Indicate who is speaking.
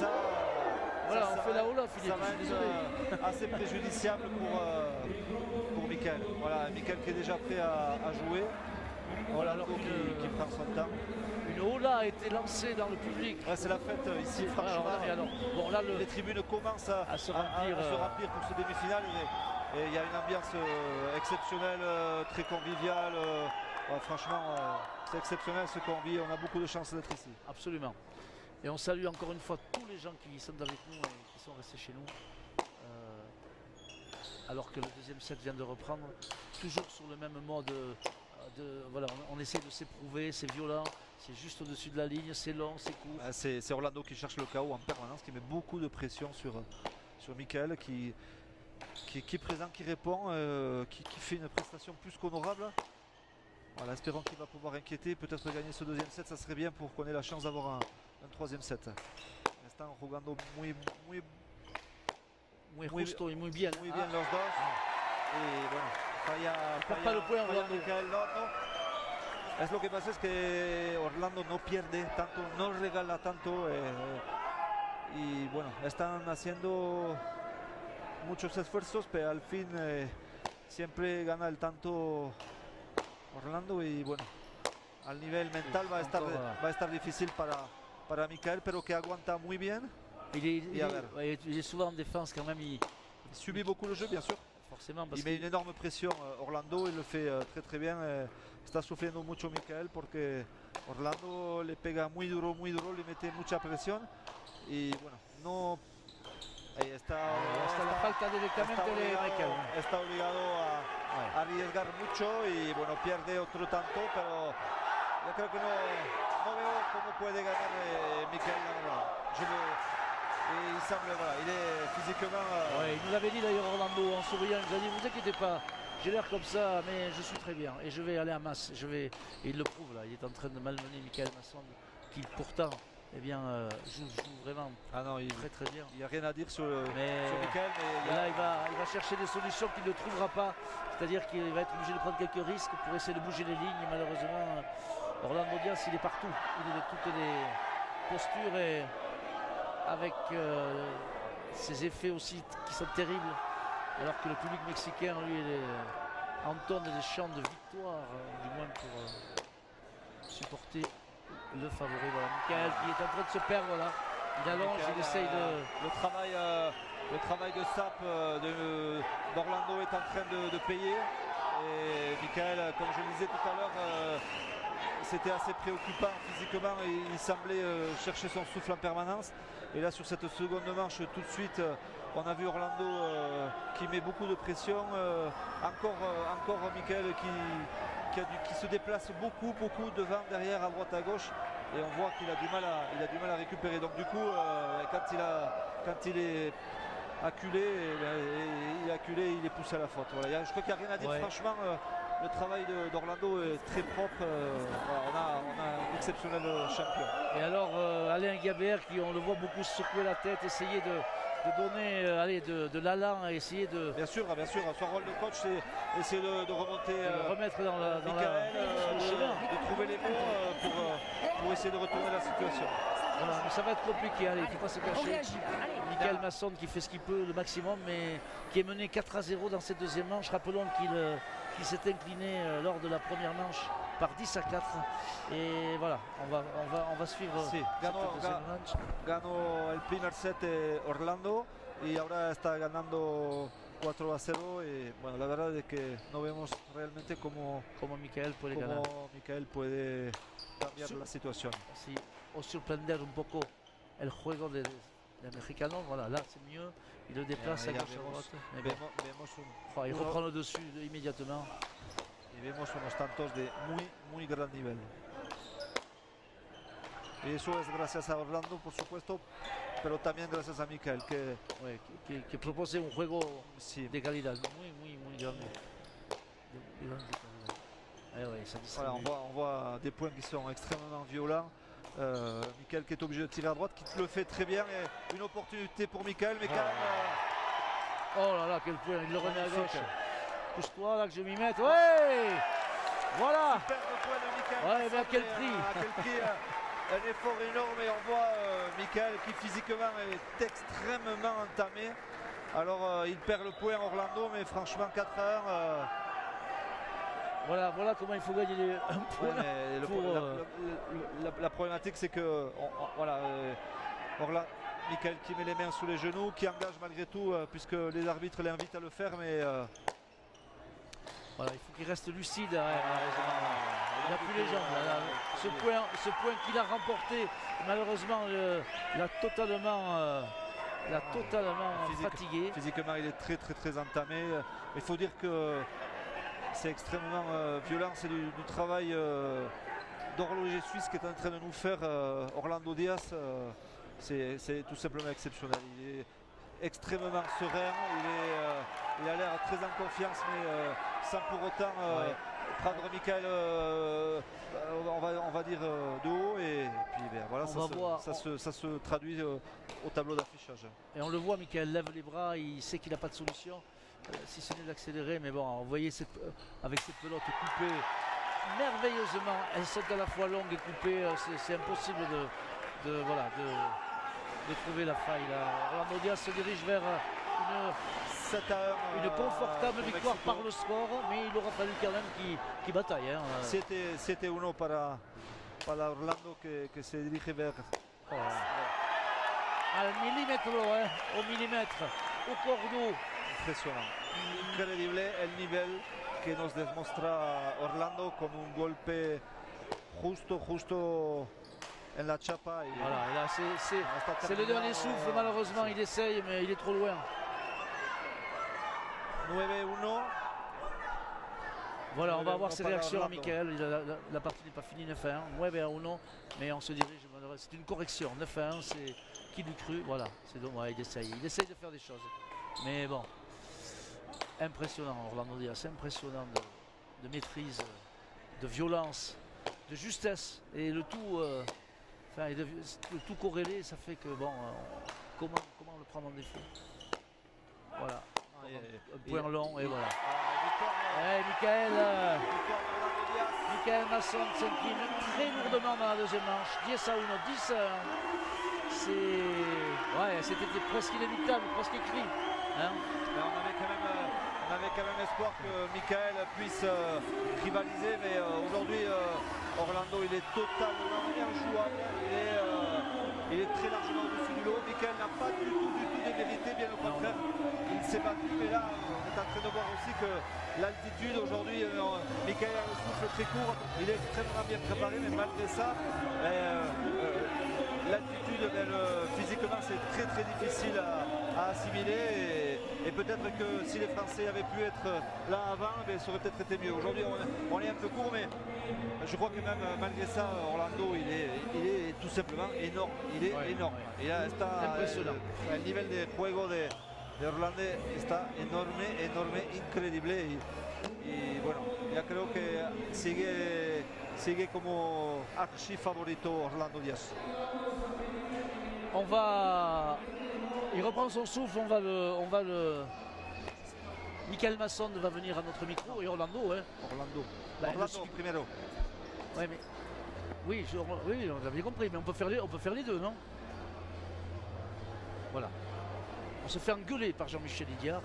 Speaker 1: ça,
Speaker 2: voilà, on fait la Ola, Philippe.
Speaker 1: Ça va être assez préjudiciable pour Michael. Voilà, Michael qui est déjà prêt à jouer. Voilà, alors qui prend son temps.
Speaker 2: Une Ola a été lancée dans le public.
Speaker 1: Ouais, c'est la fête ici, franchement.
Speaker 2: Bon, là,
Speaker 1: les tribunes commencent à se remplir pour ce demi-finale. Et il y a une ambiance exceptionnelle, très conviviale. Ouais, franchement, c'est exceptionnel ce qu'on vit. On a beaucoup de chance d'être ici.
Speaker 2: Absolument. Et on salue encore une fois tous les gens qui sont avec nous et qui sont restés chez nous. Alors que le deuxième set vient de reprendre. Toujours sur le même mode. Voilà, on essaie de s'éprouver, c'est violent, c'est juste au-dessus de la ligne, c'est long, c'est court.
Speaker 1: C'est Orlando qui cherche le chaos en permanence, qui met beaucoup de pression sur Michael, qui est présent, qui répond, qui fait une prestation plus qu'honorable. Voilà, espérons qu'il va pouvoir inquiéter, peut-être gagner ce deuxième set, ça serait bien pour qu'on ait la chance d'avoir un troisième set. Están jugando muy
Speaker 2: justo y muy bien.
Speaker 1: Muy bien los dos. Y bueno,
Speaker 2: pas le point Orlando.
Speaker 1: Michael, no. Es lo que pasa es que Orlando no pierde tanto, no regala tanto y bueno, están haciendo muchos esfuerzos, pero al fin siempre gana el tanto Orlando y bueno, al nivel mental va a estar difícil para Michael, pero que aguanta muy bien.
Speaker 2: Il est souvent en défense quand même. Il
Speaker 1: subit beaucoup le jeu, bien sûr.
Speaker 2: Forcément,
Speaker 1: il met une énorme pression. Orlando, il le fait très bien. Está sufriendo mucho Michael porque Orlando le pega muy duro, le mete mucha presión. Y bueno, no. Ahí está
Speaker 2: la falta directamente de Michael.
Speaker 1: Está obligado a arriesgar mucho y bueno, pierde otro tanto, pero yo creo que no veo cómo puede ganar Michael, la verdad. Et il semble, voilà, il est physiquement...
Speaker 2: Ouais, il nous l'avait dit d'ailleurs Orlando en souriant, il nous a dit, vous inquiétez pas, j'ai l'air comme ça, mais je suis très bien, et je vais aller à masse, et il le prouve là, il est en train de malmener Michael Masson, qui pourtant, eh bien, joue vraiment très bien.
Speaker 1: Il n'y a rien à dire sur Michael, mais
Speaker 2: là il va chercher des solutions qu'il ne trouvera pas, c'est-à-dire qu'il va être obligé de prendre quelques risques pour essayer de bouger les lignes, et malheureusement, Orlando Diaz, il est partout, il est de toutes les postures et... avec ces effets aussi qui sont terribles, alors que le public mexicain lui entonne des chants de victoire, du moins pour supporter le favori. Voilà, Michael qui est en train de se perdre là, il allonge, il essaye de...
Speaker 1: Le travail de SAP d'Orlando est en train de payer, et Michael, comme je le disais tout à l'heure, c'était assez préoccupant physiquement, il semblait chercher son souffle en permanence. Et là sur cette seconde manche, tout de suite, on a vu Orlando qui met beaucoup de pression. Encore Michael qui se déplace beaucoup devant, derrière, à droite, à gauche. Et on voit qu'il a du mal à récupérer. Donc du coup, quand il est acculé, il est poussé à la faute. Voilà. Je crois qu'il n'y a rien à dire, franchement. Le travail d'Orlando est très propre. Voilà, on a un exceptionnel champion.
Speaker 2: Et alors Alain Gabert, qui on le voit beaucoup secouer la tête, essayer de donner de l'allant, essayer de...
Speaker 1: Bien sûr, son rôle de coach, c'est essayer de remonter,
Speaker 2: de remettre dans
Speaker 1: Michael, de trouver les mots pour essayer de retourner la situation.
Speaker 2: Voilà, mais ça va être compliqué, allez, il ne faut pas se cacher. Michael Masson qui fait ce qu'il peut, le maximum, mais qui est mené 4-0 dans cette deuxième manche. Rappelons qu'il s'est incliné lors de la première manche par 10-4. Et voilà, on va suivre cette deuxième manche.
Speaker 1: Ganó el primer set Orlando y ahora está ganando 4-0 y bueno, la verdad es que no vemos realmente cómo
Speaker 2: Michael puede ganar.
Speaker 1: Michael puede cambiar la situación.
Speaker 2: Sí, o sorprender un poco el juego de mexicano. Voilà, là c'est mieux, il le déplace à gauche à droite. Il reprend le dessus immédiatement.
Speaker 1: Y vemos unos tantos de muy gran nivel. Y eso es gracias a Orlando, por supuesto, pero también gracias a Michael,
Speaker 2: que propose un juego de calidad, muy grande.
Speaker 1: Voilà, on voit des points qui sont extrêmement violents. Michael qui est obligé de tirer à droite, qui le fait très bien, et une opportunité pour Michael, mais quand même...
Speaker 2: Oh là là, quel point, il le remet à gauche. Pousse-toi là que je m'y mette, ouais. Voilà.
Speaker 1: Superbe point de Michael.
Speaker 2: Ouais, mais à quel prix,
Speaker 1: un effort énorme et on voit Michael qui physiquement est extrêmement entamé. Alors il perd le point Orlando, mais franchement 4-1.
Speaker 2: Voilà comment il faut gagner un point.
Speaker 1: La problématique c'est que voilà, Michael qui met les mains sous les genoux, qui engage malgré tout, puisque les arbitres l'invitent à le faire, mais
Speaker 2: voilà, il faut qu'il reste lucide. Il n'a plus les jambes. Ce point qu'il a remporté, malheureusement, l'a totalement fatigué.
Speaker 1: Physiquement, il est très entamé. Il faut dire que c'est extrêmement violent. C'est du travail d'horloger suisse qui est en train de nous faire Orlando Diaz. C'est tout simplement exceptionnel. Il est extrêmement serein. Il a l'air très en confiance, mais sans pour autant prendre Michael on va dire de haut, et puis voilà, ça se traduit au tableau d'affichage.
Speaker 2: Et on le voit, Michael lève les bras, il sait qu'il n'a pas de solution, si ce n'est d'accélérer, mais bon, vous voyez avec cette pelote coupée merveilleusement, elles sont à la fois longues et coupées, c'est impossible de trouver la faille là. Orlando Diaz se dirige vers une confortable victoire par le score, mais il aura fallu quand même qu'il bataille. Hein.
Speaker 1: C'était uno para Orlando que se dirige vers...
Speaker 2: Al millimètre, au millimètre, au cordeau.
Speaker 1: Impresionante. Increíble el nivel que nos demuestra Orlando con un golpe justo en la chapa.
Speaker 2: Voilà, et là c'est le dernier souffle, malheureusement il essaye, mais il est trop loin.
Speaker 1: 9-1.
Speaker 2: Voilà, on va avoir ses réactions à Michael. La partie n'est pas finie, 9-1. 9-1, mais on se dirige. C'est une correction. 9-1, c'est qui l'eût cru. Voilà, c'est donc, il essaye de faire des choses. Mais bon, impressionnant, Orlando Diaz, impressionnant de maîtrise, de violence, de justesse. Et le tout, le tout corrélé, ça fait que bon, comment le prendre en défaut. Voilà. Un point long et voilà. Michael Masson s'incline très lourdement dans la deuxième manche. 10-1, 10. C'était presque inéluctable, presque écrit. Hein,
Speaker 1: on avait quand même espoir que Michael puisse rivaliser, mais aujourd'hui Orlando il est totalement injouable. Il est très largement au-dessus du lot. Michael n'a pas du tout démérité, bien au contraire. Il s'est battu, mais là on est en train de voir aussi que l'altitude aujourd'hui, Michael a le souffle très court, il est extrêmement bien préparé, mais malgré ça, l'altitude, physiquement c'est très difficile à assimiler, et peut-être que si les Français avaient pu être là avant, ça aurait peut-être été mieux. Aujourd'hui on est un peu court, mais je crois que même malgré ça, Orlando il est tout simplement énorme. Il est énorme.
Speaker 2: Et là, impressionnant.
Speaker 1: Le niveau de juego de Orlando está enorme, increíble, y bueno, ya creo que sigue como archi favorito Orlando Diaz.
Speaker 2: Il reprend son souffle, on va le Michael Masson va venir à notre micro, et Orlando, hein.
Speaker 1: Orlando primero.
Speaker 2: Ouais, mais oui, on a bien compris, mais on peut faire les deux, non? Voilà. On se fait engueuler par Jean-Michel Idiard.